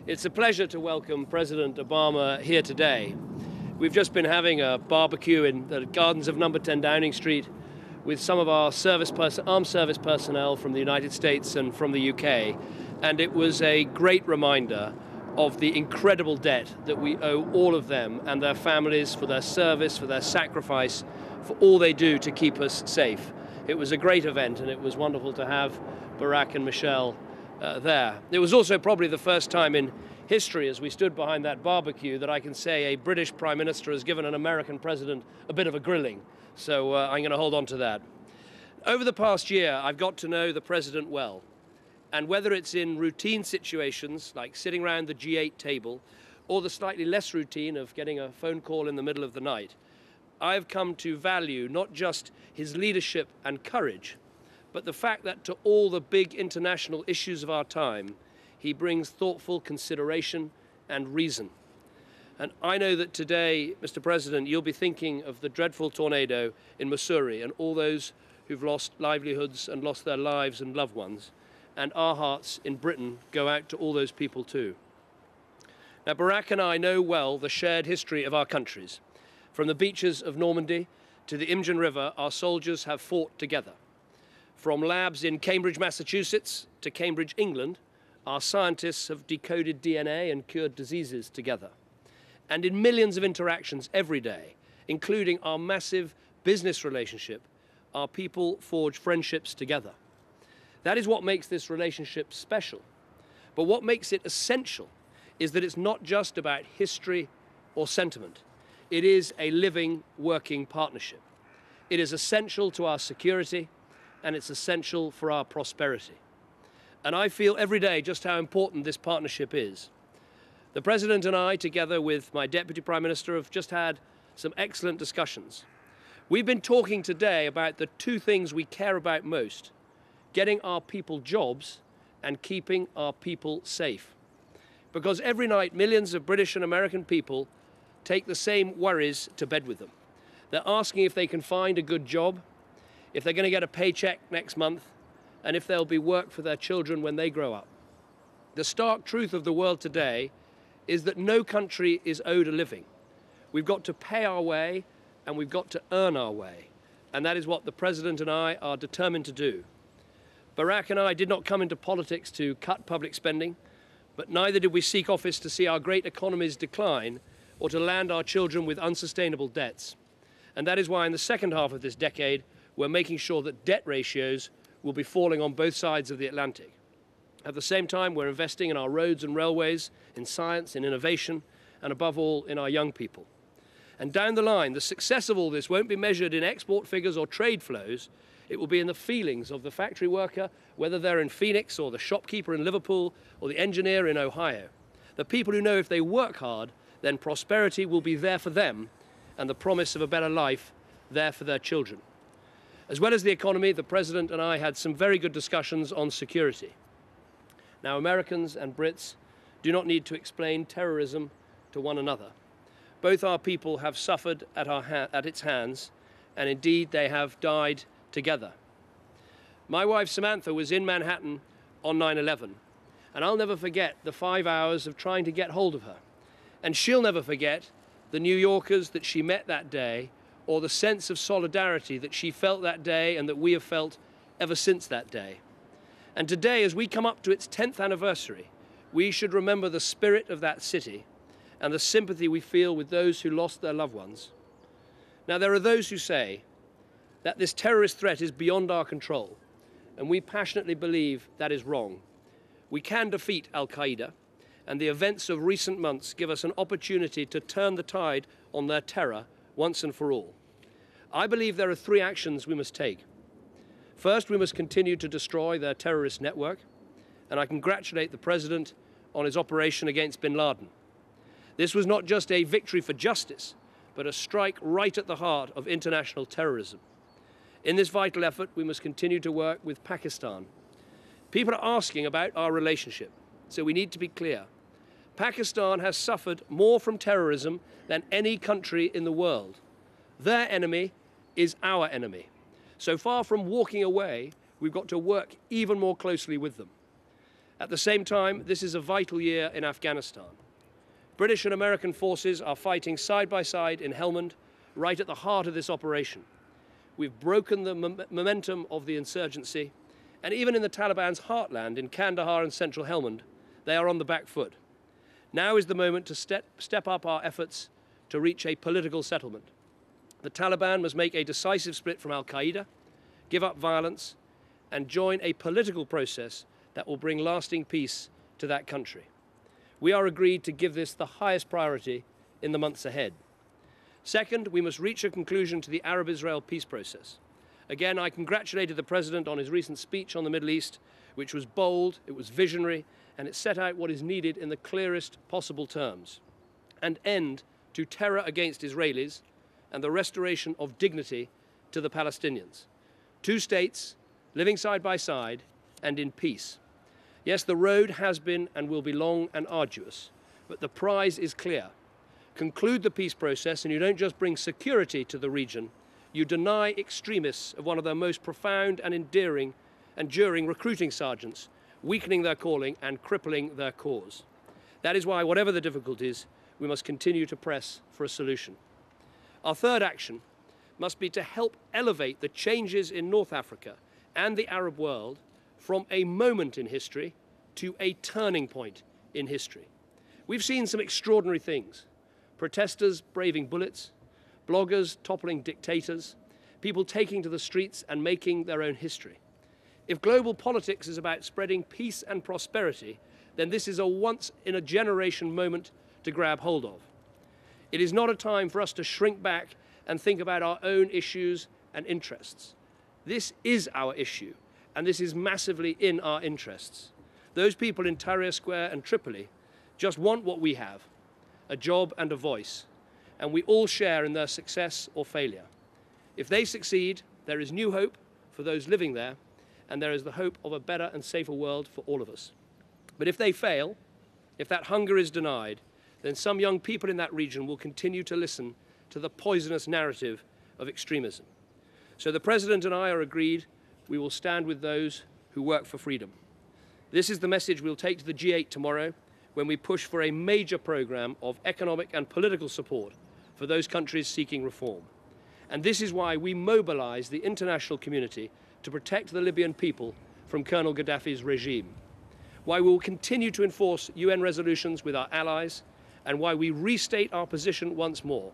It's a pleasure to welcome President Obama here today. We've just been having a barbecue in the gardens of number 10 Downing Street with some of our armed service personnel from the United States and from the UK. And it was a great reminder of the incredible debt that we owe all of them and their families for their service, for their sacrifice, for all they do to keep us safe. It was a great event, and it was wonderful to have Barack and Michelle there. It was also probably the first time in history, as we stood behind that barbecue, that I can say a British Prime Minister has given an American president a bit of a grilling. So I'm going to hold on to that. Over the past year, I've got to know the president well. And whether it's in routine situations, like sitting around the G8 table, or the slightly less routine of getting a phone call in the middle of the night, I've come to value not just his leadership and courage, but the fact that to all the big international issues of our time, he brings thoughtful consideration and reason. And I know that today, Mr. President, you'll be thinking of the dreadful tornado in Missouri and all those who've lost livelihoods and lost their lives and loved ones. And our hearts in Britain go out to all those people too. Now, Barack and I know well the shared history of our countries. From the beaches of Normandy to the Imjin River, our soldiers have fought together. From labs in Cambridge, Massachusetts to Cambridge, England, our scientists have decoded DNA and cured diseases together. And in millions of interactions every day, including our massive business relationship, our people forge friendships together. That is what makes this relationship special. But what makes it essential is that it's not just about history or sentiment. It is a living, working partnership. It is essential to our security, and it's essential for our prosperity. And I feel every day just how important this partnership is. The President and I, together with my Deputy Prime Minister, have just had some excellent discussions. We've been talking today about the two things we care about most: getting our people jobs and keeping our people safe. Because every night, millions of British and American people take the same worries to bed with them. They're asking if they can find a good job, if they're going to get a paycheck next month, and if there'll be work for their children when they grow up. The stark truth of the world today is that no country is owed a living. We've got to pay our way, and we've got to earn our way. And that is what the President and I are determined to do. Barack and I did not come into politics to cut public spending, but neither did we seek office to see our great economies decline or to land our children with unsustainable debts. And that is why in the second half of this decade, we're making sure that debt ratios will be falling on both sides of the Atlantic. At the same time, we're investing in our roads and railways, in science, in innovation, and above all, in our young people. And down the line, the success of all this won't be measured in export figures or trade flows. It will be in the feelings of the factory worker, whether they're in Phoenix or the shopkeeper in Liverpool or the engineer in Ohio. The people who know if they work hard, then prosperity will be there for them and the promise of a better life there for their children. As well as the economy, the President and I had some very good discussions on security. Now, Americans and Brits do not need to explain terrorism to one another. Both our people have suffered at its hands, and indeed they have died together. My wife Samantha was in Manhattan on 9/11, and I'll never forget the 5 hours of trying to get hold of her. And she'll never forget the New Yorkers that she met that day, or the sense of solidarity that she felt that day and that we have felt ever since that day. And today, as we come up to its 10th anniversary, we should remember the spirit of that city and the sympathy we feel with those who lost their loved ones. Now, there are those who say that this terrorist threat is beyond our control, and we passionately believe that is wrong. We can defeat Al-Qaeda, and the events of recent months give us an opportunity to turn the tide on their terror once and for all. I believe there are three actions we must take. First, we must continue to destroy their terrorist network, and I congratulate the President on his operation against bin Laden. This was not just a victory for justice, but a strike right at the heart of international terrorism. In this vital effort, we must continue to work with Pakistan. People are asking about our relationship, so we need to be clear. Pakistan has suffered more from terrorism than any country in the world. Their enemy is our enemy. So far from walking away, we've got to work even more closely with them. At the same time, this is a vital year in Afghanistan. British and American forces are fighting side by side in Helmand, right at the heart of this operation. We've broken the momentum of the insurgency, and even in the Taliban's heartland in Kandahar and central Helmand, they are on the back foot. Now is the moment to step up our efforts to reach a political settlement. The Taliban must make a decisive split from al-Qaeda, give up violence, and join a political process that will bring lasting peace to that country. We are agreed to give this the highest priority in the months ahead. Second, we must reach a conclusion to the Arab-Israel peace process. Again, I congratulated the President on his recent speech on the Middle East, which was bold, it was visionary, and it set out what is needed in the clearest possible terms: an end to terror against Israelis and the restoration of dignity to the Palestinians. Two states living side by side and in peace. Yes, the road has been and will be long and arduous, but the prize is clear. Conclude the peace process and you don't just bring security to the region, you deny extremists of one of their most profound and enduring recruiting sergeants, weakening their calling and crippling their cause. That is why, whatever the difficulties, we must continue to press for a solution. Our third action must be to help elevate the changes in North Africa and the Arab world from a moment in history to a turning point in history. We've seen some extraordinary things: protesters braving bullets, bloggers toppling dictators, people taking to the streets and making their own history. If global politics is about spreading peace and prosperity, then this is a once-in-a-generation moment to grab hold of. It is not a time for us to shrink back and think about our own issues and interests. This is our issue, and this is massively in our interests. Those people in Tahrir Square and Tripoli just want what we have: a job and a voice, and we all share in their success or failure. If they succeed, there is new hope for those living there, and there is the hope of a better and safer world for all of us. But if they fail, if that hunger is denied, then some young people in that region will continue to listen to the poisonous narrative of extremism. So the President and I are agreed we will stand with those who work for freedom. This is the message we'll take to the G8 tomorrow, when we push for a major program of economic and political support for those countries seeking reform. And this is why we mobilize the international community to protect the Libyan people from Colonel Gaddafi's regime, why we will continue to enforce UN resolutions with our allies, and why we restate our position once more.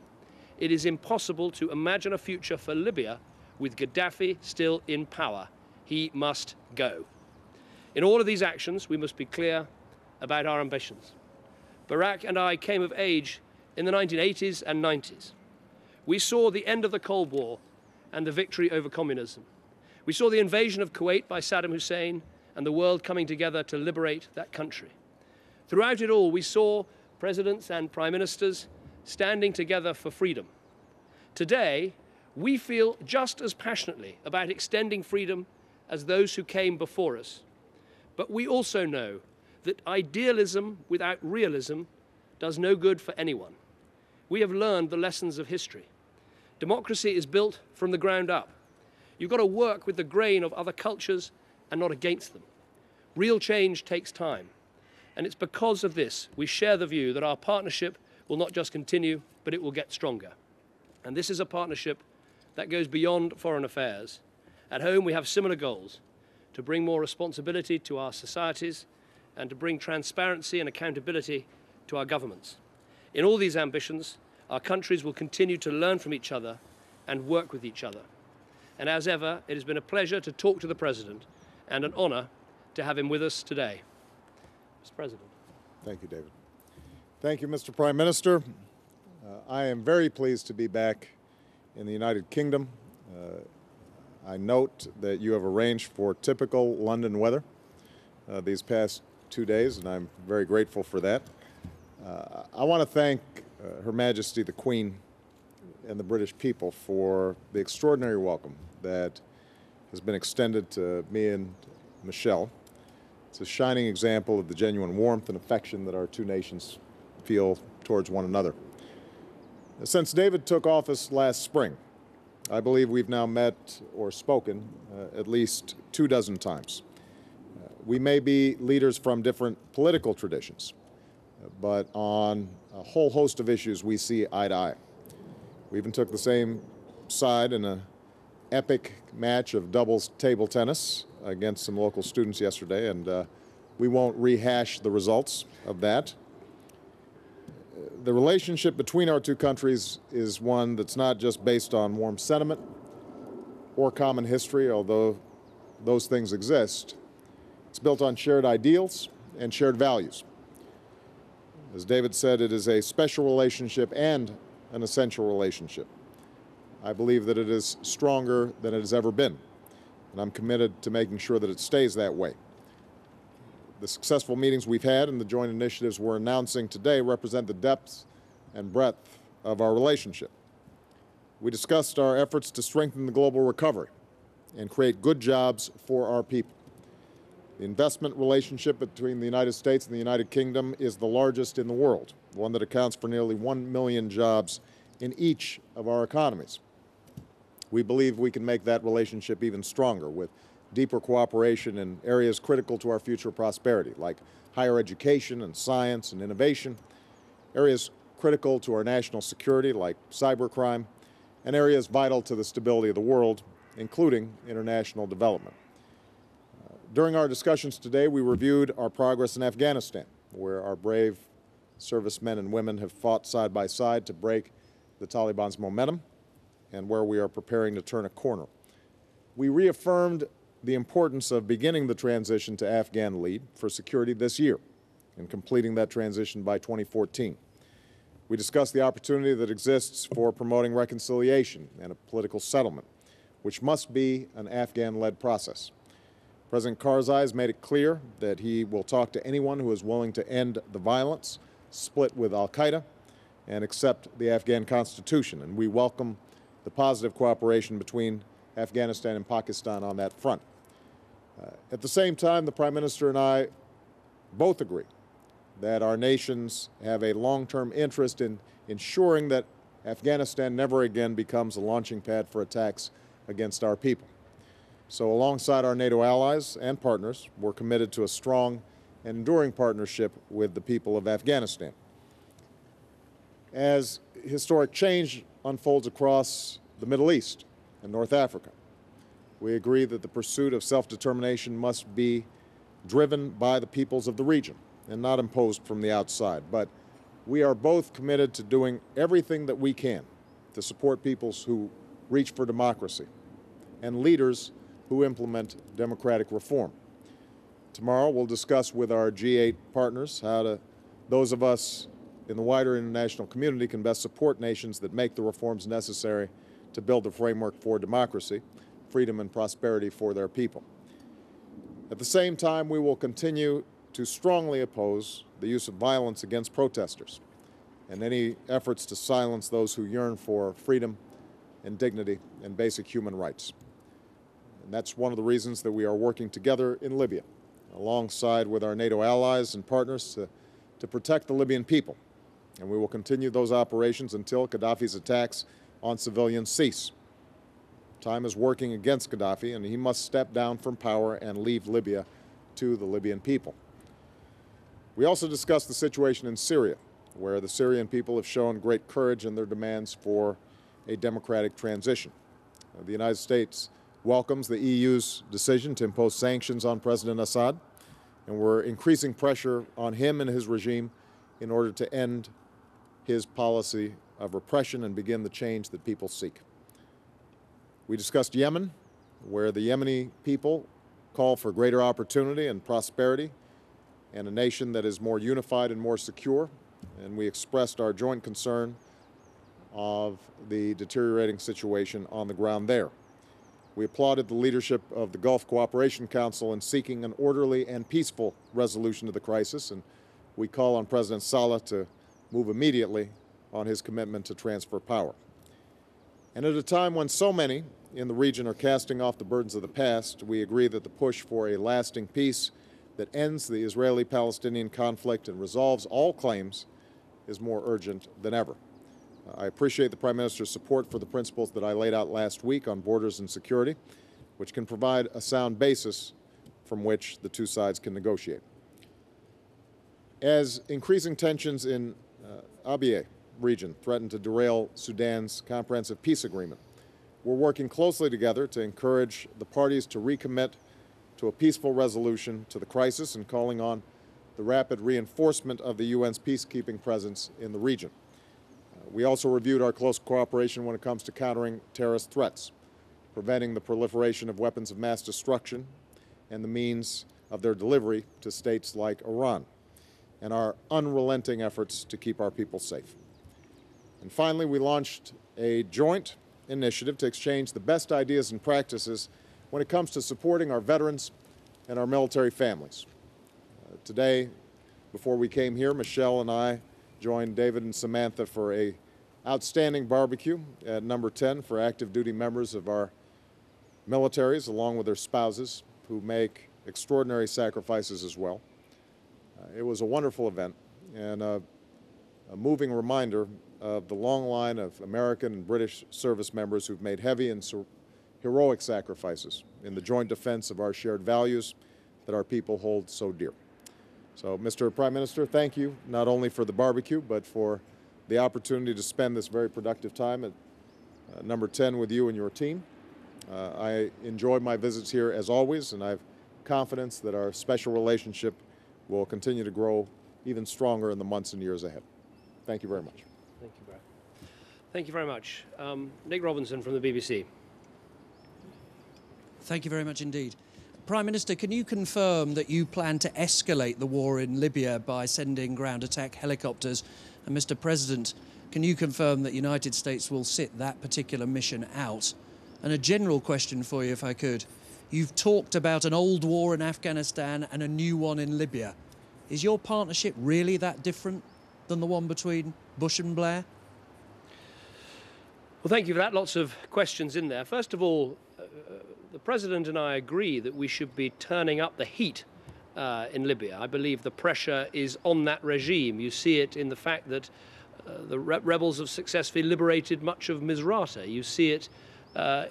It is impossible to imagine a future for Libya with Gaddafi still in power. He must go. In all of these actions, we must be clear about our ambitions. Barack and I came of age in the 1980s and 90s. We saw the end of the Cold War and the victory over communism. We saw the invasion of Kuwait by Saddam Hussein and the world coming together to liberate that country. Throughout it all, we saw presidents and prime ministers standing together for freedom. Today, we feel just as passionately about extending freedom as those who came before us. But we also know that idealism without realism does no good for anyone. We have learned the lessons of history. Democracy is built from the ground up. You've got to work with the grain of other cultures and not against them. Real change takes time. And it's because of this we share the view that our partnership will not just continue, but it will get stronger. And this is a partnership that goes beyond foreign affairs. At home, we have similar goals: to bring more responsibility to our societies and to bring transparency and accountability to our governments. In all these ambitions, our countries will continue to learn from each other and work with each other. And as ever, it has been a pleasure to talk to the President and an honor to have him with us today. Mr. President. Thank you, David. Thank you, Mr. Prime Minister. I am very pleased to be back in the United Kingdom. I note that you have arranged for typical London weather these past 2 days, and I'm very grateful for that. I want to thank Her Majesty the Queen and the British people for the extraordinary welcome that has been extended to me and Michelle. It's a shining example of the genuine warmth and affection that our two nations feel towards one another. Since David took office last spring, I believe we've now met or spoken at least 24 times. We may be leaders from different political traditions, but on a whole host of issues we see eye to eye. We even took the same side in an epic match of doubles table tennis against some local students yesterday, and we won't rehash the results of that. The relationship between our two countries is one that's not just based on warm sentiment or common history, although those things exist. It's built on shared ideals and shared values. As David said, it is a special relationship and an essential relationship. I believe that it is stronger than it has ever been, and I'm committed to making sure that it stays that way. The successful meetings we've had and the joint initiatives we're announcing today represent the depth and breadth of our relationship. We discussed our efforts to strengthen the global recovery and create good jobs for our people. The investment relationship between the United States and the United Kingdom is the largest in the world, one that accounts for nearly 1 million jobs in each of our economies. We believe we can make that relationship even stronger with deeper cooperation in areas critical to our future prosperity, like higher education and science and innovation, areas critical to our national security, like cybercrime, and areas vital to the stability of the world, including international development. During our discussions today, we reviewed our progress in Afghanistan, where our brave servicemen and women have fought side by side to break the Taliban's momentum, and where we are preparing to turn a corner. We reaffirmed the importance of beginning the transition to Afghan lead for security this year and completing that transition by 2014. We discussed the opportunity that exists for promoting reconciliation and a political settlement, which must be an Afghan-led process. President Karzai has made it clear that he will talk to anyone who is willing to end the violence, split with al-Qaeda, and accept the Afghan Constitution, and we welcome the positive cooperation between Afghanistan and Pakistan on that front. At the same time, the Prime Minister and I both agree that our nations have a long-term interest in ensuring that Afghanistan never again becomes a launching pad for attacks against our people. So alongside our NATO allies and partners, we're committed to a strong and enduring partnership with the people of Afghanistan. As historic change unfolds across the Middle East and North Africa, we agree that the pursuit of self-determination must be driven by the peoples of the region and not imposed from the outside. But we are both committed to doing everything that we can to support peoples who reach for democracy and leaders who implement democratic reform. Tomorrow we'll discuss with our G8 partners how those of us in the wider international community can best support nations that make the reforms necessary to build a framework for democracy, freedom, and prosperity for their people. At the same time, we will continue to strongly oppose the use of violence against protesters and any efforts to silence those who yearn for freedom and dignity and basic human rights. And that's one of the reasons that we are working together in Libya, alongside with our NATO allies and partners to protect the Libyan people. And we will continue those operations until Gaddafi's attacks on civilians cease. Time is working against Gaddafi, and he must step down from power and leave Libya to the Libyan people. We also discussed the situation in Syria, where the Syrian people have shown great courage in their demands for a democratic transition. The United States welcomes the EU's decision to impose sanctions on President Assad, and we're increasing pressure on him and his regime in order to end his policy of repression and begin the change that people seek. We discussed Yemen, where the Yemeni people call for greater opportunity and prosperity and a nation that is more unified and more secure, and we expressed our joint concern of the deteriorating situation on the ground there. We applauded the leadership of the Gulf Cooperation Council in seeking an orderly and peaceful resolution to the crisis, and we call on President Saleh to move immediately on his commitment to transfer power. And at a time when so many in the region are casting off the burdens of the past, we agree that the push for a lasting peace that ends the Israeli-Palestinian conflict and resolves all claims is more urgent than ever. I appreciate the Prime Minister's support for the principles that I laid out last week on borders and security, which can provide a sound basis from which the two sides can negotiate. As increasing tensions in Abyei region threaten to derail Sudan's comprehensive peace agreement, we're working closely together to encourage the parties to recommit to a peaceful resolution to the crisis and calling on the rapid reinforcement of the UN's peacekeeping presence in the region. We also reviewed our close cooperation when it comes to countering terrorist threats, preventing the proliferation of weapons of mass destruction and the means of their delivery to states like Iran, and our unrelenting efforts to keep our people safe. And finally, we launched a joint initiative to exchange the best ideas and practices when it comes to supporting our veterans and our military families. Today, before we came here, Michelle and I joined David and Samantha for an outstanding barbecue at number 10 for active duty members of our militaries, along with their spouses, who make extraordinary sacrifices as well. It was a wonderful event and a moving reminder of the long line of American and British service members who've made heavy and heroic sacrifices in the joint defense of our shared values that our people hold so dear. So, Mr. Prime Minister, thank you not only for the barbecue, but for the opportunity to spend this very productive time at number 10 with you and your team. I enjoy my visits here as always, and I have confidence that our special relationship will continue to grow even stronger in the months and years ahead. Thank you very much. Thank you, Brad. Thank you very much. Nick Robinson from the BBC. Thank you very much indeed. Prime Minister, can you confirm that you plan to escalate the war in Libya by sending ground attack helicopters? And Mr. President, can you confirm that the United States will sit that particular mission out? And a general question for you, if I could. You've talked about an old war in Afghanistan and a new one in Libya. Is your partnership really that different than the one between Bush and Blair? Well, thank you for that. Lots of questions in there. First of all, the President and I agree that we should be turning up the heat in Libya. I believe the pressure is on that regime. You see it in the fact that the rebels have successfully liberated much of Misrata. You see it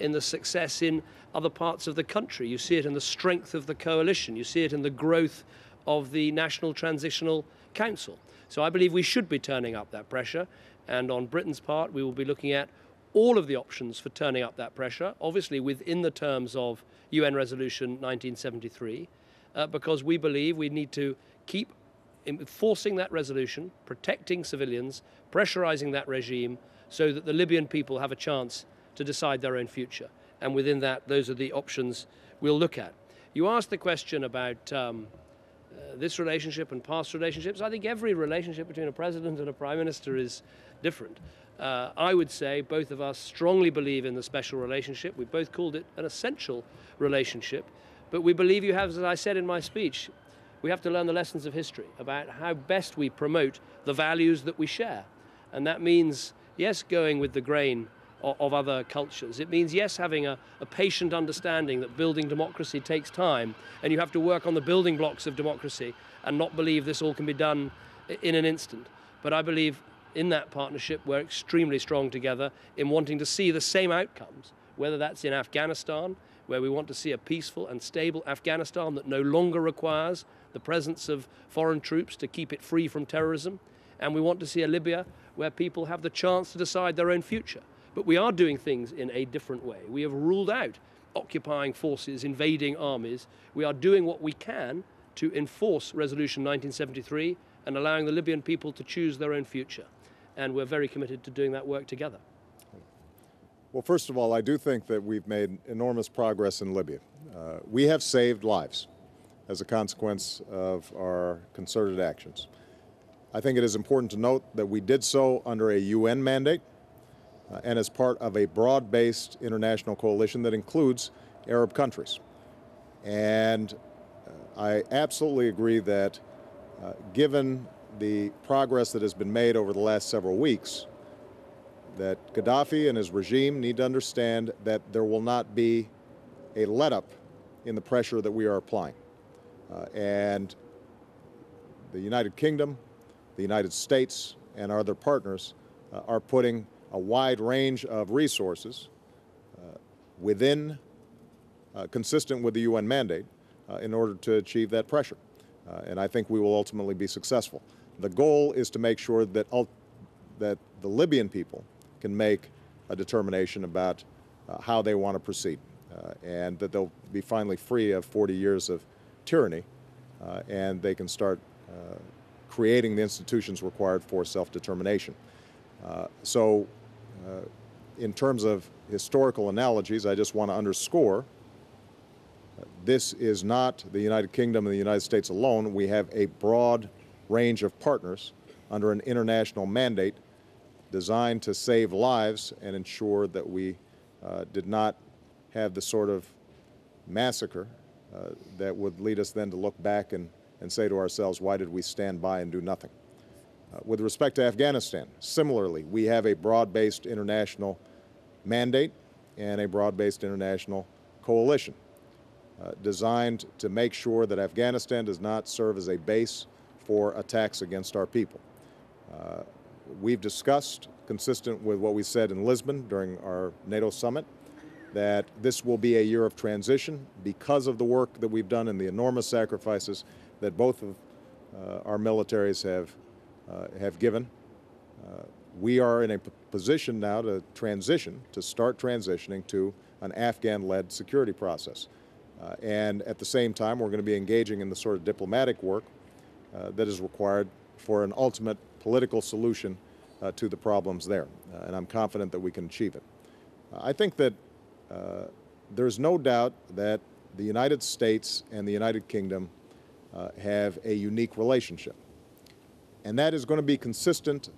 in the success in other parts of the country. You see it in the strength of the coalition. You see it in the growth of the National Transitional Council. So I believe we should be turning up that pressure. And on Britain's part, we will be looking at all of the options for turning up that pressure, obviously within the terms of UN Resolution 1973, because we believe we need to keep enforcing that resolution, protecting civilians, pressurizing that regime so that the Libyan people have a chance to decide their own future. And within that, those are the options we'll look at. You asked the question about this relationship and past relationships. I think every relationship between a president and a prime minister is different. I would say both of us strongly believe in the special relationship. We both called it an essential relationship. But we believe you have, as I said in my speech, we have to learn the lessons of history about how best we promote the values that we share. And that means, yes, going with the grain of other cultures. It means, yes, having a patient understanding that building democracy takes time, and you have to work on the building blocks of democracy and not believe this all can be done in an instant. But I believe in that partnership we're extremely strong together in wanting to see the same outcomes, whether that's in Afghanistan, where we want to see a peaceful and stable Afghanistan that no longer requires the presence of foreign troops to keep it free from terrorism, and we want to see a Libya where people have the chance to decide their own future. But we are doing things in a different way. We have ruled out occupying forces, invading armies. We are doing what we can to enforce Resolution 1973 and allowing the Libyan people to choose their own future. And we're very committed to doing that work together. Well, first of all, I do think that we've made enormous progress in Libya. We have saved lives as a consequence of our concerted actions. I think it is important to note that we did so under a UN mandate and as part of a broad-based international coalition that includes Arab countries. And I absolutely agree that given the progress that has been made over the last several weeks, that Gaddafi and his regime need to understand that there will not be a let-up in the pressure that we are applying. And the United Kingdom, the United States, and our other partners are putting a wide range of resources consistent with the UN mandate in order to achieve that pressure. And I think we will ultimately be successful. The goal is to make sure that the Libyan people can make a determination about how they want to proceed, and that they'll be finally free of 40 years of tyranny, and they can start creating the institutions required for self-determination. In terms of historical analogies, I just want to underscore this is not the United Kingdom and the United States alone. We have a broad range of partners under an international mandate designed to save lives and ensure that we did not have the sort of massacre that would lead us then to look back and say to ourselves, why did we stand by and do nothing? With respect to Afghanistan, similarly, we have a broad-based international mandate and a broad-based international coalition designed to make sure that Afghanistan does not serve as a base for attacks against our people. We've discussed, consistent with what we said in Lisbon during our NATO summit, that this will be a year of transition because of the work that we've done and the enormous sacrifices that both of our militaries have given. We are in a position now to start transitioning to an Afghan-led security process. And at the same time, we're going to be engaging in the sort of diplomatic work that is required for an ultimate political solution to the problems there. And I'm confident that we can achieve it. I think that there's no doubt that the United States and the United Kingdom have a unique relationship. And that is going to be consistent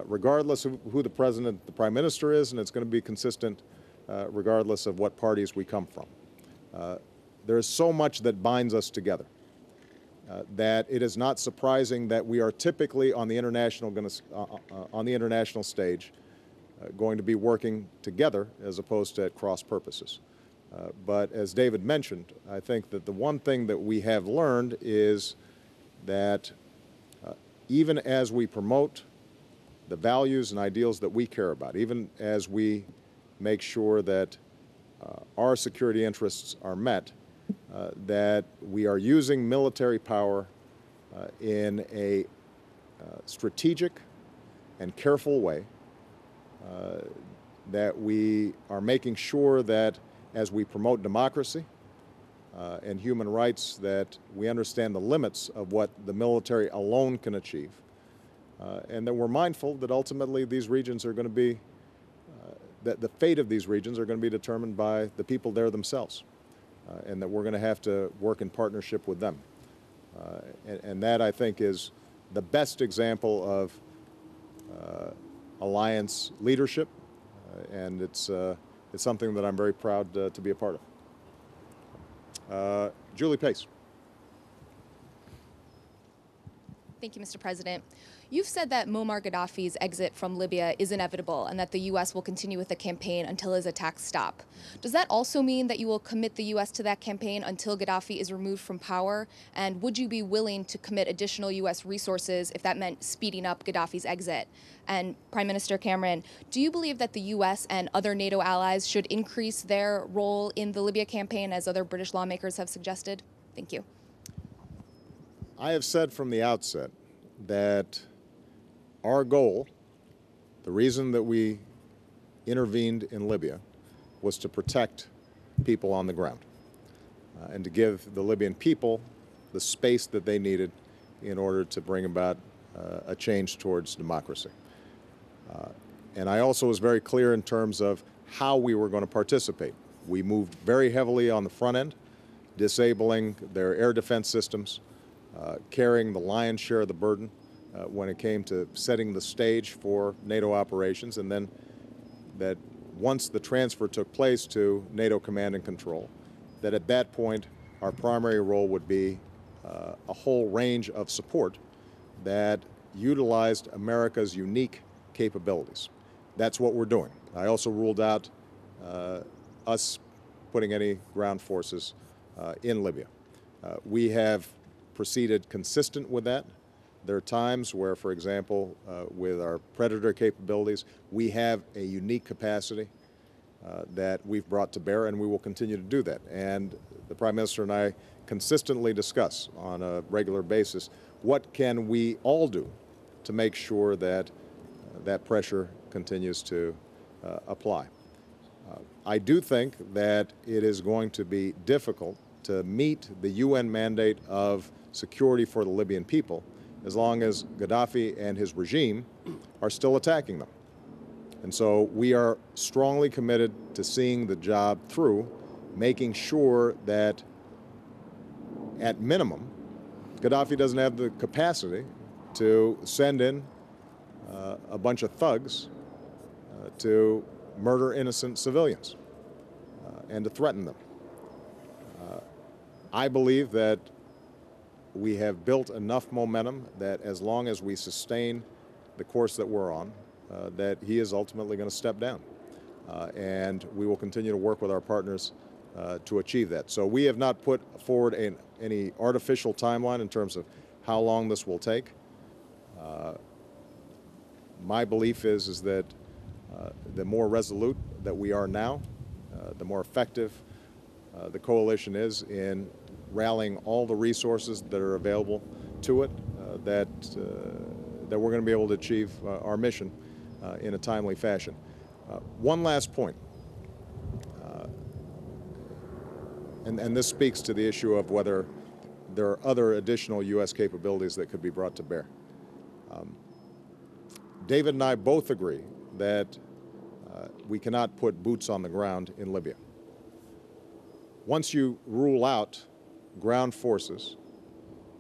regardless of who the President, the Prime Minister is, and it's going to be consistent regardless of what parties we come from. There is so much that binds us together that it is not surprising that we are typically on the international stage going to be working together as opposed to at cross purposes. But as David mentioned, I think that the one thing that we have learned is that even as we promote the values and ideals that we care about, even as we make sure that our security interests are met, that we are using military power in a strategic and careful way, that we are making sure that as we promote democracy and human rights, that we understand the limits of what the military alone can achieve, and that we're mindful that ultimately these regions are going to be, that the fate of these regions are going to be determined by the people there themselves, and that we're going to have to work in partnership with them. And that, I think, is the best example of alliance leadership, and it's something that I'm very proud to be a part of. Julie Pace. Thank you, Mr. President. You've said that Muammar Gaddafi's exit from Libya is inevitable and that the U.S. will continue with the campaign until his attacks stop. Does that also mean that you will commit the U.S. to that campaign until Gaddafi is removed from power? And would you be willing to commit additional U.S. resources if that meant speeding up Gaddafi's exit? And Prime Minister Cameron, do you believe that the U.S. and other NATO allies should increase their role in the Libya campaign, as other British lawmakers have suggested? Thank you. I have said from the outset that our goal, the reason that we intervened in Libya, was to protect people on the ground and to give the Libyan people the space that they needed in order to bring about a change towards democracy. And I also was very clear in terms of how we were going to participate. We moved very heavily on the front end, disabling their air defense systems, carrying the lion's share of the burden when it came to setting the stage for NATO operations, and then that once the transfer took place to NATO command and control, that at that point our primary role would be a whole range of support that utilized America's unique capabilities. That's what we're doing. I also ruled out us putting any ground forces in Libya. We have proceeded consistent with that. There are times where, for example, with our Predator capabilities, we have a unique capacity that we've brought to bear, and we will continue to do that. And the Prime Minister and I consistently discuss on a regular basis what can we all do to make sure that that pressure continues to apply. I do think that it is going to be difficult to meet the UN mandate of security for the Libyan people as long as Gaddafi and his regime are still attacking them. And so we are strongly committed to seeing the job through, making sure that at minimum, Gaddafi doesn't have the capacity to send in a bunch of thugs to murder innocent civilians and to threaten them. I believe that we have built enough momentum that as long as we sustain the course that we're on, that he is ultimately going to step down. And we will continue to work with our partners to achieve that. So we have not put forward any artificial timeline in terms of how long this will take. My belief is that the more resolute that we are now, the more effective the coalition is in rallying all the resources that are available to it, that we're going to be able to achieve our mission in a timely fashion. One last point, and this speaks to the issue of whether there are other additional U.S. capabilities that could be brought to bear. David and I both agree that we cannot put boots on the ground in Libya. Once you rule out ground forces,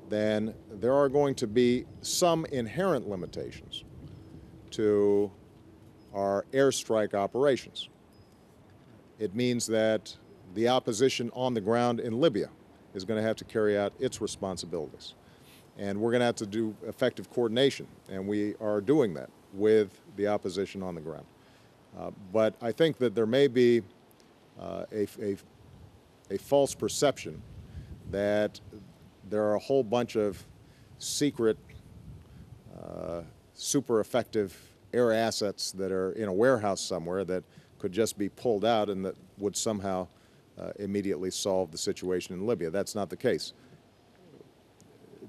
then there are going to be some inherent limitations to our airstrike operations. It means that the opposition on the ground in Libya is going to have to carry out its responsibilities. And we're going to have to do effective coordination, and we are doing that with the opposition on the ground. But I think that there may be a false perception that there are a whole bunch of secret, super effective air assets that are in a warehouse somewhere that could just be pulled out and that would somehow immediately solve the situation in Libya. That's not the case.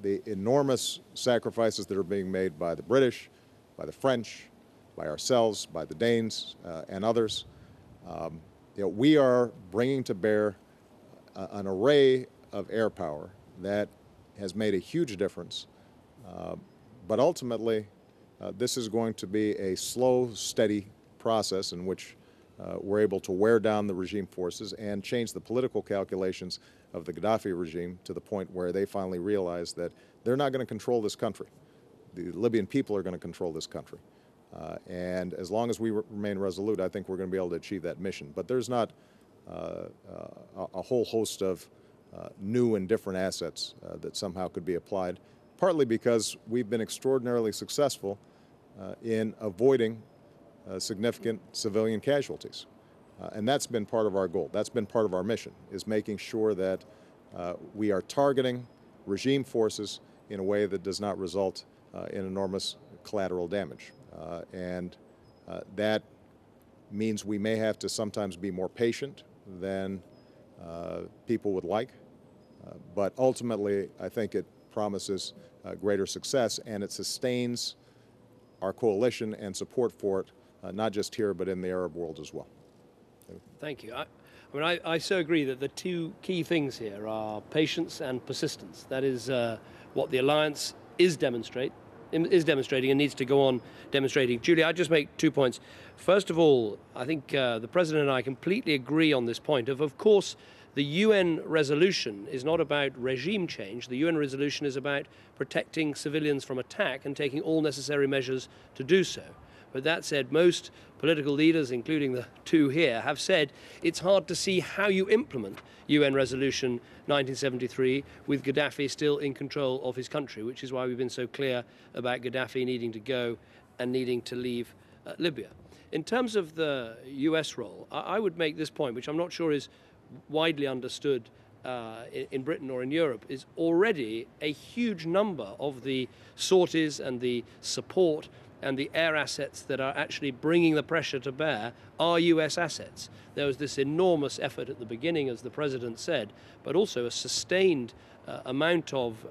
The enormous sacrifices that are being made by the British, by the French, by ourselves, by the Danes, and others, we are bringing to bear an array of air power that has made a huge difference. But ultimately, this is going to be a slow, steady process in which we're able to wear down the regime forces and change the political calculations of the Gaddafi regime to the point where they finally realize that they're not going to control this country. The Libyan people are going to control this country. And as long as we remain resolute, I think we're going to be able to achieve that mission. But there's not a whole host of new and different assets that somehow could be applied, partly because we've been extraordinarily successful in avoiding significant civilian casualties. And that's been part of our goal. That's been part of our mission, is making sure that we are targeting regime forces in a way that does not result in enormous collateral damage. And that means we may have to sometimes be more patient than people would like. But ultimately, I think it promises greater success, and it sustains our coalition and support for it, not just here, but in the Arab world as well. Thank you. I so agree that the two key things here are patience and persistence. That is what the alliance is demonstrating and needs to go on demonstrating. Julie, I'd just make 2 points. First of all, I think the President and I completely agree on this point of course, the UN resolution is not about regime change. The UN resolution is about protecting civilians from attack and taking all necessary measures to do so. But that said, most political leaders, including the two here, have said it's hard to see how you implement UN Resolution 1973 with Gaddafi still in control of his country, which is why we've been so clear about Gaddafi needing to go and needing to leave Libya. In terms of the US role, I would make this point, which I'm not sure is widely understood in Britain or in Europe, is already a huge number of the sorties and the support and the air assets that are actually bringing the pressure to bear are US assets. There was this enormous effort at the beginning, as the President said, but also a sustained amount of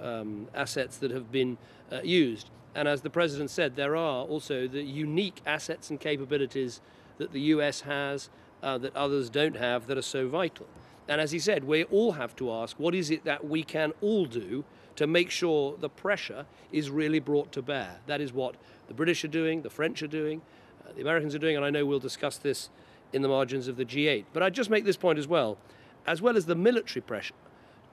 assets that have been used. And as the President said, there are also the unique assets and capabilities that the US has that others don't have that are so vital. And as he said, we all have to ask, what is it that we can all do to make sure the pressure is really brought to bear? That is what the British are doing, the French are doing, the Americans are doing, and I know we'll discuss this in the margins of the G8. But I'd just make this point as well as the military pressure.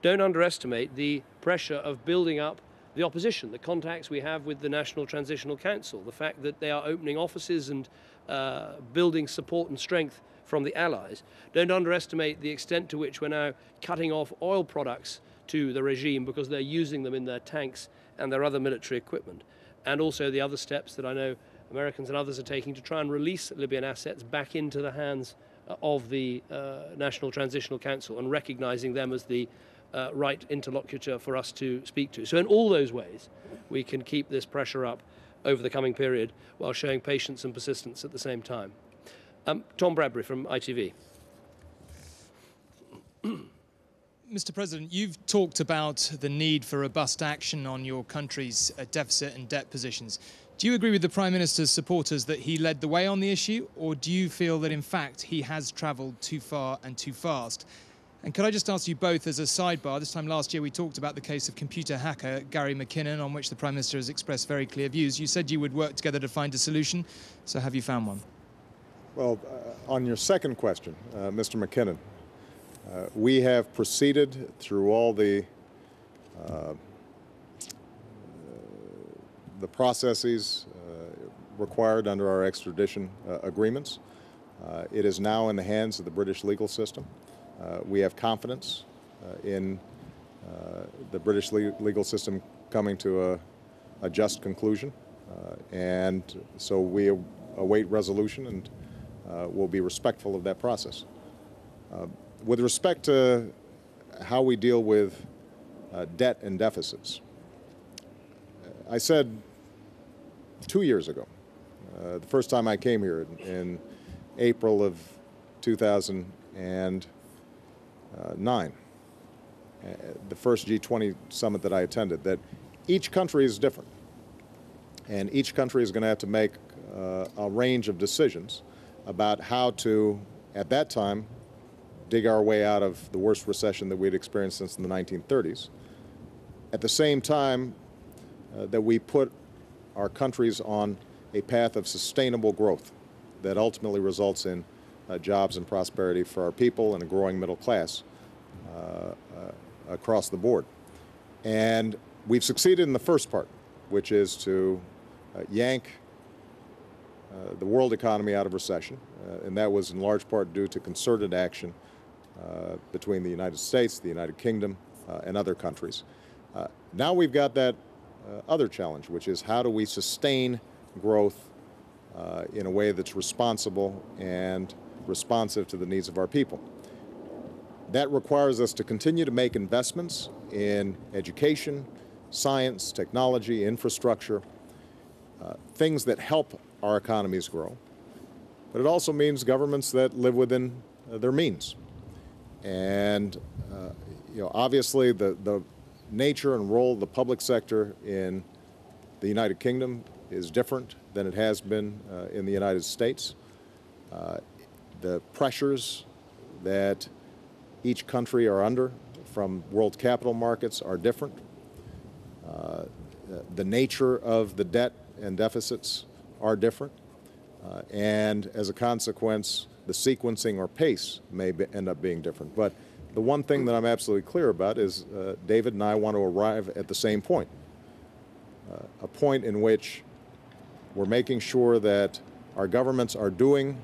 Don't underestimate the pressure of building up the opposition, the contacts we have with the National Transitional Council, the fact that they are opening offices and building support and strength from the allies. Don't underestimate the extent to which we're now cutting off oil products to the regime because they're using them in their tanks and their other military equipment. And also the other steps that I know Americans and others are taking to try and release Libyan assets back into the hands of the National Transitional Council and recognizing them as the right interlocutor for us to speak to. So in all those ways, we can keep this pressure up over the coming period while showing patience and persistence at the same time. Tom Bradbury from ITV. Mr. President, you've talked about the need for robust action on your country's deficit and debt positions. Do you agree with the Prime Minister's supporters that he led the way on the issue, or do you feel that, in fact, he has travelled too far and too fast? And could I just ask you both as a sidebar, this time last year we talked about the case of computer hacker Gary McKinnon, on which the Prime Minister has expressed very clear views. You said you would work together to find a solution, so have you found one? Well, on your second question, Mr. McKinnon, we have proceeded through all the processes required under our extradition agreements. It is now in the hands of the British legal system. We have confidence in the British legal system coming to a just conclusion, and so we await resolution and will be respectful of that process. With respect to how we deal with debt and deficits, I said 2 years ago, the first time I came here in April of 2009, the first G20 summit that I attended, that each country is different, and each country is going to have to make a range of decisions about how to, at that time, dig our way out of the worst recession that we'd experienced since the 1930s. At the same time that we put our countries on a path of sustainable growth that ultimately results in jobs and prosperity for our people and a growing middle class across the board. And we've succeeded in the first part, which is to yank the world economy out of recession, and that was in large part due to concerted action between the United States, the United Kingdom, and other countries. Now we've got that other challenge, which is how do we sustain growth in a way that's responsible and responsive to the needs of our people. That requires us to continue to make investments in education, science, technology, infrastructure, things that help our economies grow. But it also means governments that live within their means. And obviously the nature and role of the public sector in the United Kingdom is different than it has been in the United States. The pressures that each country are under from world capital markets are different. The nature of the debt and deficits are different. And as a consequence, the sequencing or pace may end up being different. But the one thing that I'm absolutely clear about is David and I want to arrive at the same point, a point in which we're making sure that our governments are doing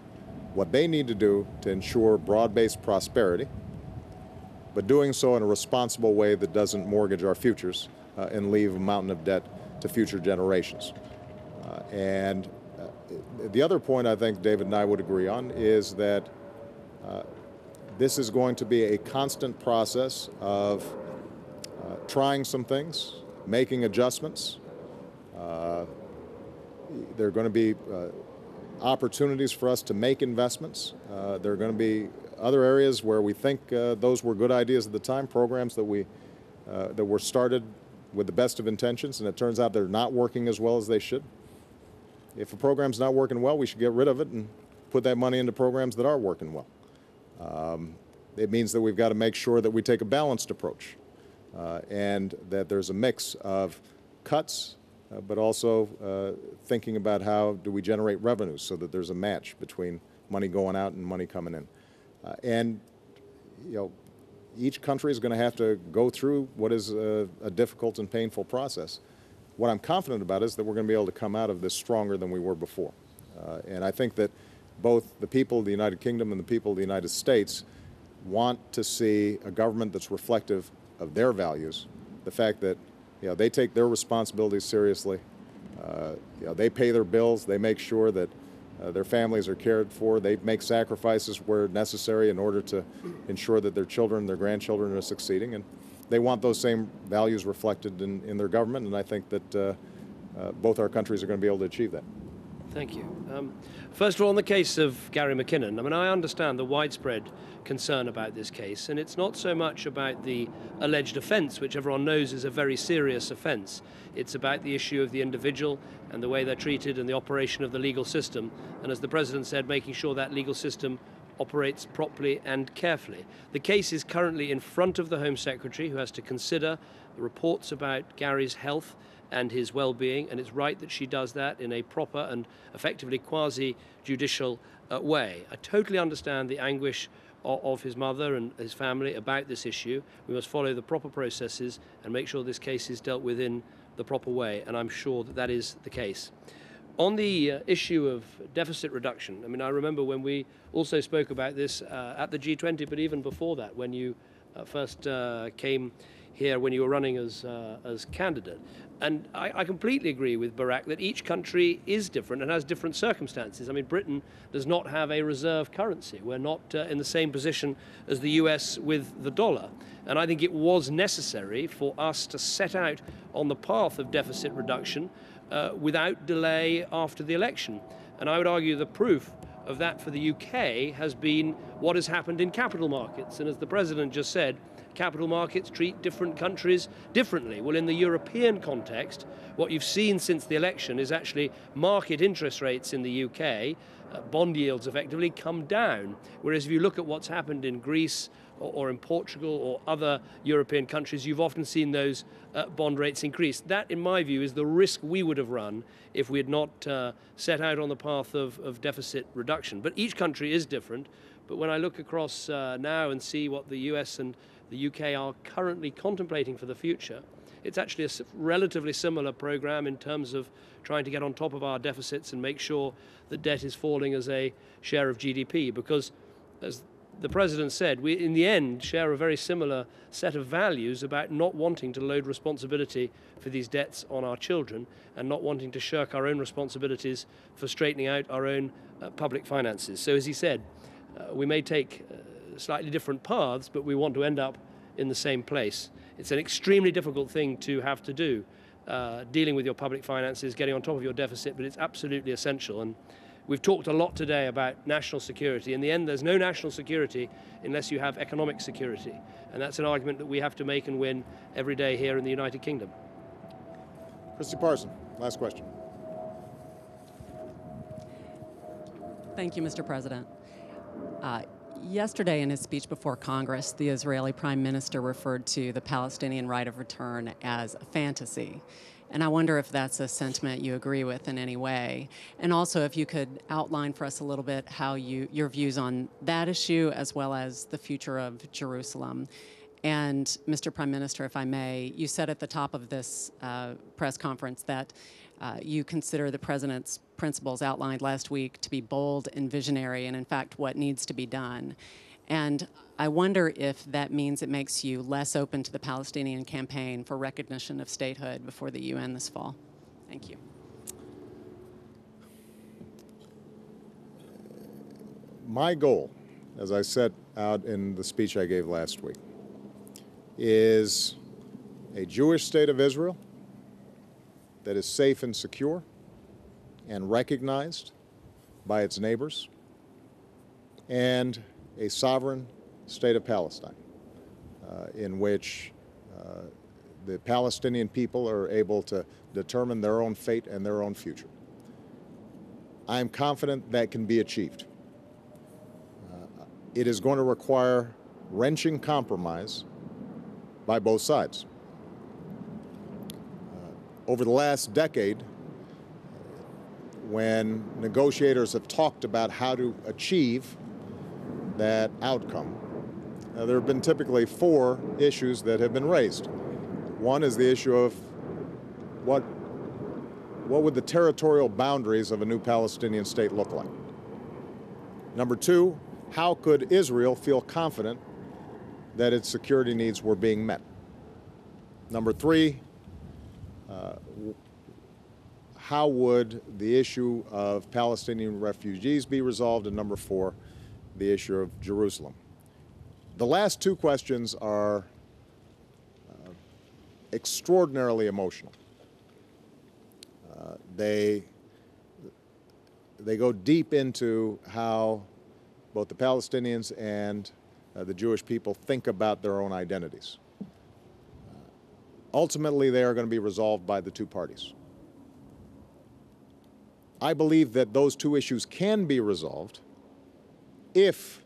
what they need to do to ensure broad-based prosperity, but doing so in a responsible way that doesn't mortgage our futures and leave a mountain of debt to future generations. And the other point I think David and I would agree on is that this is going to be a constant process of trying some things, making adjustments. there are going to be opportunities for us to make investments. There are going to be other areas where we think those were good ideas at the time, programs that were started with the best of intentions, and it turns out they're not working as well as they should. If a program's not working well, we should get rid of it and put that money into programs that are working well. It means that we've got to make sure that we take a balanced approach and that there's a mix of cuts, but also thinking about how do we generate revenues so that there's a match between money going out and money coming in. And, you know, each country is going to have to go through what is a difficult and painful process. What I'm confident about is that we're going to be able to come out of this stronger than we were before. And I think that both the people of the United Kingdom and the people of the United States want to see a government that's reflective of their values, the fact that, you know, they take their responsibilities seriously, you know, they pay their bills, they make sure that their families are cared for, they make sacrifices where necessary in order to ensure that their children, their grandchildren are succeeding, and they want those same values reflected in their government, and I think that both our countries are going to be able to achieve that. Thank you. First of all, on the case of Gary McKinnon, I mean, I understand the widespread concern about this case, and it's not so much about the alleged offence, which everyone knows is a very serious offence. It's about the issue of the individual and the way they're treated and the operation of the legal system, and as the President said, making sure that legal system operates properly and carefully. The case is currently in front of the Home Secretary, who has to consider the reports about Gary's health and his well-being, and it's right that she does that in a proper and effectively quasi-judicial way. I totally understand the anguish of his mother and his family about this issue. We must follow the proper processes and make sure this case is dealt with in the proper way, and I'm sure that that is the case. On the issue of deficit reduction, I mean, I remember when we also spoke about this at the G20, but even before that, when you first came here when you were running as candidate. And I completely agree with Barack that each country is different and has different circumstances. I mean, Britain does not have a reserve currency. We're not in the same position as the US with the dollar. And I think it was necessary for us to set out on the path of deficit reduction without delay after the election. And I would argue the proof of that for the UK has been what has happened in capital markets. And as the President just said, capital markets treat different countries differently. Well, in the European context, what you've seen since the election is actually market interest rates in the UK, bond yields effectively come down. Whereas if you look at what's happened in Greece or in Portugal or other European countries, you've often seen those bond rates increase. That, in my view, is the risk we would have run if we had not set out on the path of deficit reduction. But each country is different. But when I look across now and see what the US and the UK are currently contemplating for the future, it's actually a relatively similar program in terms of trying to get on top of our deficits and make sure that debt is falling as a share of GDP. Because, as the President said, we in the end share a very similar set of values about not wanting to load responsibility for these debts on our children and not wanting to shirk our own responsibilities for straightening out our own public finances. So as he said, we may take slightly different paths, but we want to end up in the same place. It's an extremely difficult thing to have to do, dealing with your public finances, getting on top of your deficit, but it's absolutely essential. And we've talked a lot today about national security. In the end, there's no national security unless you have economic security. And that's an argument that we have to make and win every day here in the United Kingdom. Christy Parson, last question. Thank you, Mr. President. Yesterday in his speech before Congress, the Israeli Prime Minister referred to the Palestinian right of return as a fantasy. And I wonder if that's a sentiment you agree with in any way. And also if you could outline for us a little bit how your views on that issue as well as the future of Jerusalem. And Mr. Prime Minister, if I may, you said at the top of this press conference that you consider the President's principles outlined last week to be bold and visionary and, in fact, what needs to be done. And I wonder if that means it makes you less open to the Palestinian campaign for recognition of statehood before the UN this fall. Thank you. My goal, as I set out in the speech I gave last week, is a Jewish state of Israel that is safe and secure, and recognized by its neighbors, and a sovereign state of Palestine, in which the Palestinian people are able to determine their own fate and their own future. I am confident that can be achieved. It is going to require wrenching compromise by both sides. Over the last decade, when negotiators have talked about how to achieve that outcome, there have been typically 4 issues that have been raised. One is the issue of what would the territorial boundaries of a new Palestinian state look like? Number 2, how could Israel feel confident that its security needs were being met? Number 3, how would the issue of Palestinian refugees be resolved? And number 4, the issue of Jerusalem. The last 2 questions are extraordinarily emotional. They go deep into how both the Palestinians and the Jewish people think about their own identities. Ultimately, they are going to be resolved by the 2 parties. I believe that those 2 issues can be resolved if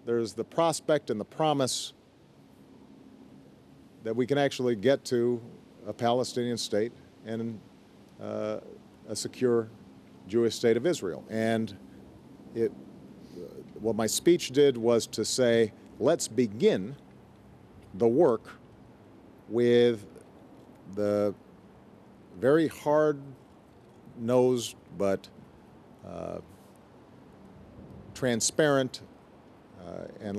there's the prospect and the promise that we can actually get to a Palestinian state and a secure Jewish state of Israel. And what my speech did was to say, let's begin the work with the very hard-nosed but transparent and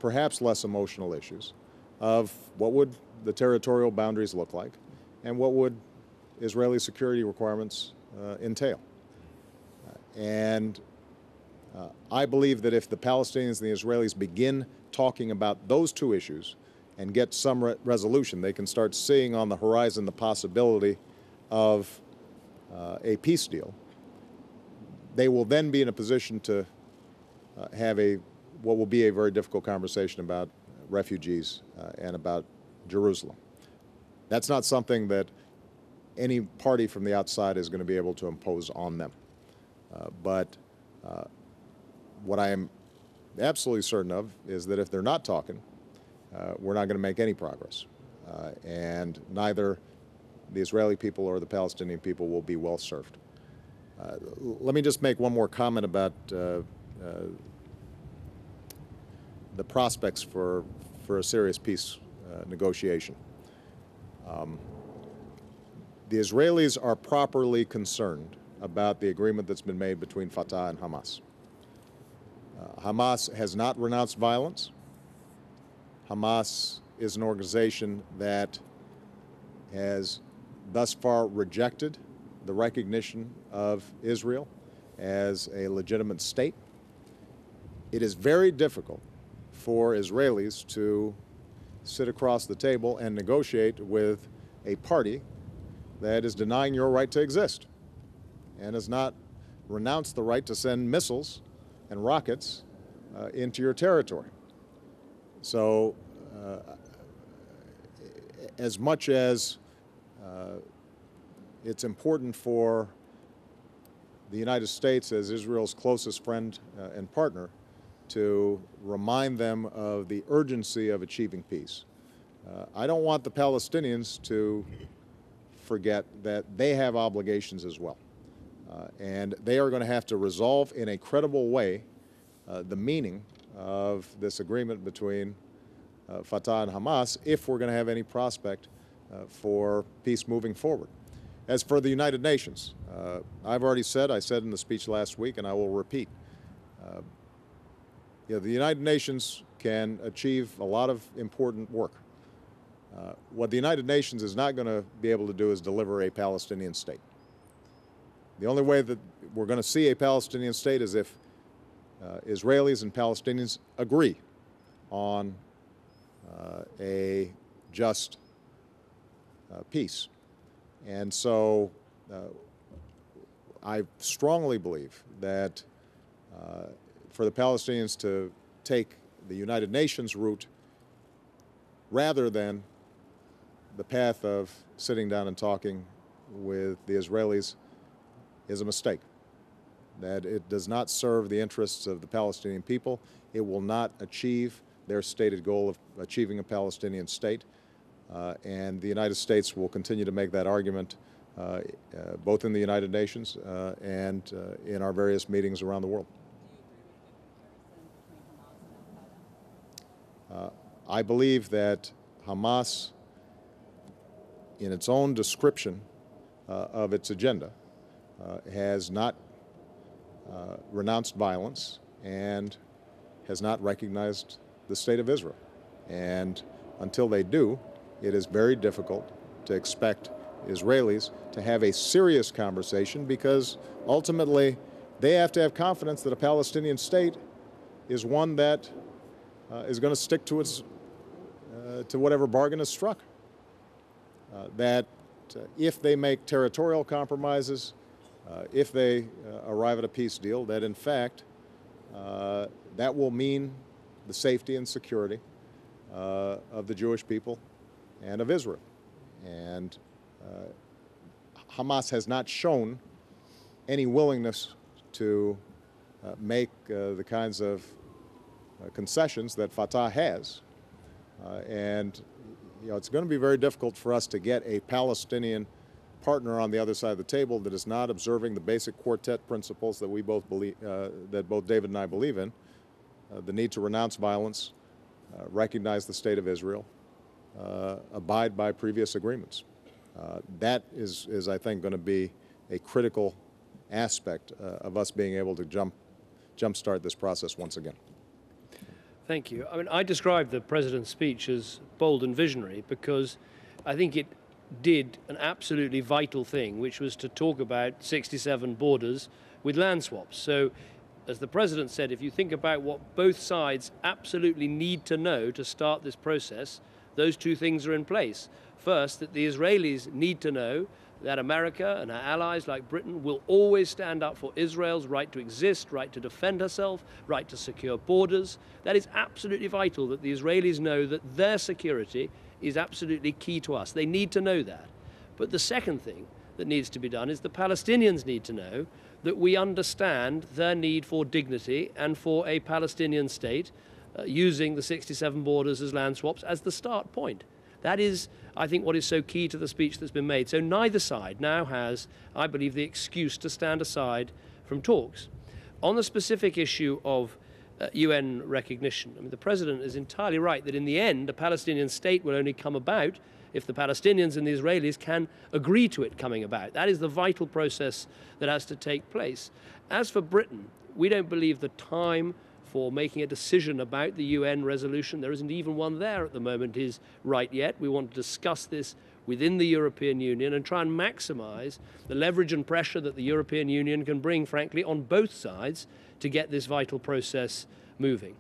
perhaps less emotional issues of what would the territorial boundaries look like and what would Israeli security requirements entail. And I believe that if the Palestinians and the Israelis begin talking about those 2 issues and get some resolution, they can start seeing on the horizon the possibility of a peace deal. They will then be in a position to have what will be a very difficult conversation about refugees and about Jerusalem. That's not something that any party from the outside is going to be able to impose on them. But what I am absolutely certain of is that if they're not talking, we're not going to make any progress. And neither the Israeli people or the Palestinian people will be well served. Let me just make one more comment about the prospects for a serious peace negotiation. The Israelis are properly concerned about the agreement that's been made between Fatah and Hamas. Hamas has not renounced violence. Hamas is an organization that has thus far rejected the recognition of Israel as a legitimate state. It is very difficult for Israelis to sit across the table and negotiate with a party that is denying your right to exist and has not renounced the right to send missiles and rockets into your territory. So as much as it's important for the United States as Israel's closest friend and partner to remind them of the urgency of achieving peace, I don't want the Palestinians to forget that they have obligations as well. And they are going to have to resolve in a credible way the meaning of this agreement between Fatah and Hamas if we're going to have any prospect for peace moving forward. As for the United Nations, I've already said, I said in the speech last week, and I will repeat, the United Nations can achieve a lot of important work. What the United Nations is not going to be able to do is deliver a Palestinian state. The only way that we're going to see a Palestinian state is if Israelis and Palestinians agree on a just peace. And so I strongly believe that for the Palestinians to take the United Nations route rather than the path of sitting down and talking with the Israelis is a mistake. That it does not serve the interests of the Palestinian people. It will not achieve their stated goal of achieving a Palestinian state. And the United States will continue to make that argument both in the United Nations and in our various meetings around the world. I believe that Hamas, in its own description of its agenda, has not renounced violence and has not recognized the state of Israel. And until they do, it is very difficult to expect Israelis to have a serious conversation, because ultimately they have to have confidence that a Palestinian state is one that is going to stick to its to whatever bargain is struck. That if they make territorial compromises, if they arrive at a peace deal, that in fact that will mean the safety and security of the Jewish people and of Israel. And Hamas has not shown any willingness to make the kinds of concessions that Fatah has. And you know, it's going to be very difficult for us to get a Palestinian partner on the other side of the table that is not observing the basic quartet principles that we both believe, that both David and I believe in: the need to renounce violence, recognize the state of Israel, abide by previous agreements. That is, I think, going to be a critical aspect of us being able to jumpstart this process once again. Thank you. I mean, I described the President's speech as bold and visionary because I think it did an absolutely vital thing, which was to talk about 67 borders with land swaps. So, as the President said, if you think about what both sides absolutely need to know to start this process, those two things are in place. First, that the Israelis need to know that America and our allies like Britain will always stand up for Israel's right to exist, right to defend herself, right to secure borders. That is absolutely vital, that the Israelis know that their security is absolutely key to us. They need to know that. But the second thing that needs to be done is the Palestinians need to know that we understand their need for dignity and for a Palestinian state, using the 67 borders as land swaps as the start point. That is, I think, what is so key to the speech that's been made. So neither side now has, I believe, the excuse to stand aside from talks. On the specific issue of UN recognition, I mean, the President is entirely right that in the end, a Palestinian state will only come about if the Palestinians and the Israelis can agree to it coming about. That is the vital process that has to take place. As for Britain, we don't believe the time for making a decision about the UN resolution, there isn't even one there at the moment, is right yet. We want to discuss this within the European Union and try and maximize the leverage and pressure that the European Union can bring, frankly, on both sides to get this vital process moving.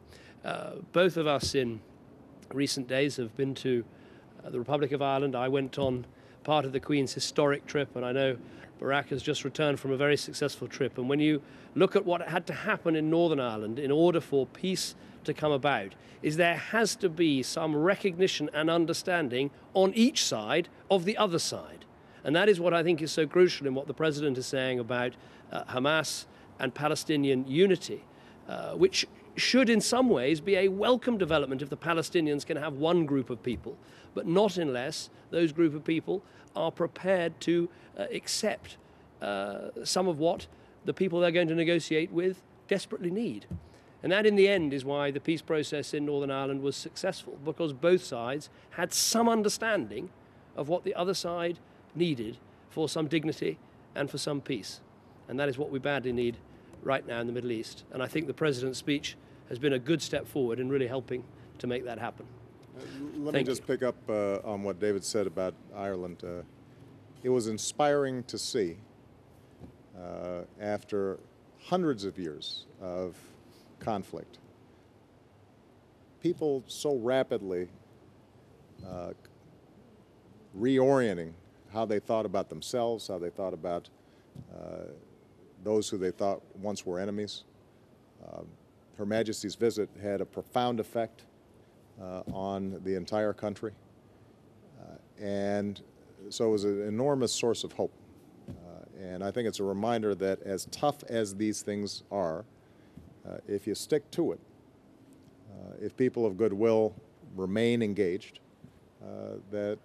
Both of us in recent days have been to the Republic of Ireland. I went on part of the Queen's historic trip, and I know Barack has just returned from a very successful trip. And when you look at what had to happen in Northern Ireland in order for peace to come about, is there has to be some recognition and understanding on each side of the other side. And that is what I think is so crucial in what the President is saying about Hamas and Palestinian unity, which should in some ways be a welcome development if the Palestinians can have one group of people, but not unless those group of people are prepared to accept some of what the people they're going to negotiate with desperately need. And that in the end is why the peace process in Northern Ireland was successful, because both sides had some understanding of what the other side needed for some dignity and for some peace. And that is what we badly need right now in the Middle East. And I think the President's speech has been a good step forward in really helping to make that happen. Let me just pick up on what David said about Ireland. It was inspiring to see, after hundreds of years of conflict, people so rapidly reorienting how they thought about themselves, how they thought about those who they thought once were enemies. Her Majesty's visit had a profound effect on the entire country, and so it was an enormous source of hope. And I think it's a reminder that as tough as these things are, if you stick to it, if people of goodwill remain engaged, that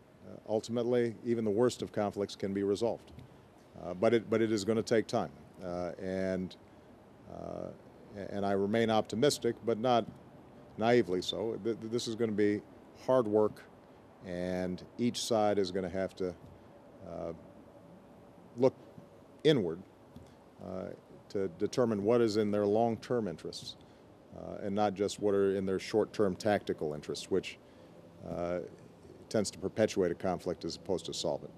ultimately even the worst of conflicts can be resolved. But it is going to take time, and I remain optimistic, but not naively so. This is going to be hard work, and each side is going to have to look inward to determine what is in their long-term interests, and not just what are in their short-term tactical interests, which tends to perpetuate a conflict as opposed to solve it.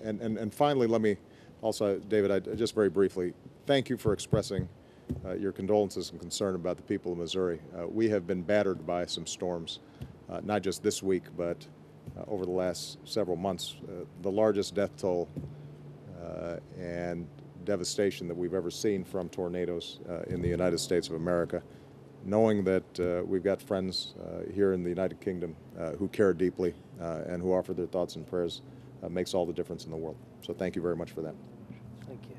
And finally, let me also, David, I just very briefly thank you for expressing your condolences and concern about the people of Missouri. We have been battered by some storms, not just this week, but over the last several months. The largest death toll and devastation that we've ever seen from tornadoes in the United States of America. Knowing that we've got friends here in the United Kingdom who care deeply and who offer their thoughts and prayers makes all the difference in the world. So thank you very much for that. Thank you.